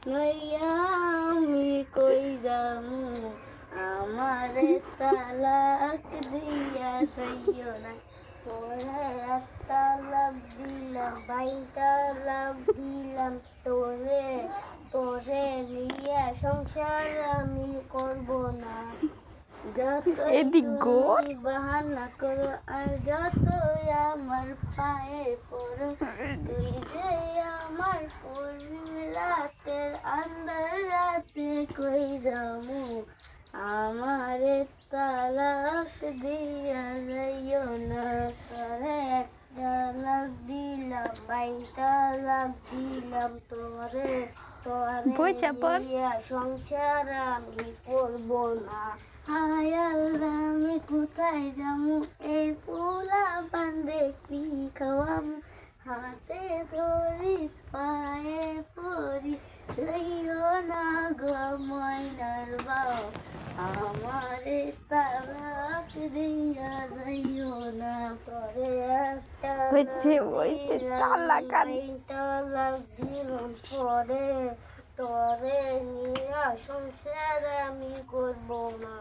নইয়া আমি কই যামু আমারে তালাক দিয়া যাইও না তোরে একটা লাভ দিলাম বাইটা লাভ দিলাম তোরে নিয়ে সংসার আমি করব না এদিক গোর বাহানা করো আর যতই আমার পায়ে পড়ো তুই যে আমার রাতের আন্ধার রাতে কই যামু আমারে তালাক দিয়া যাইও না তোরে একটা লাভ দিলাম বাইটা লাভ দিলাম তোরে বইসা পর। সংসার আমি করব না হায় আল্লাহ আমি কোথায় যাবো এই পোলা বান্ধে কি খাওয়াম হাতে ধরি পায়ে পড়ি লইও না গো ময়নার বাপ আমারে তালাক দিয়া যাইও না তোরে একটা তালাক তালাক দিলাম তোরে নিয়া সংসার আমি করবো না।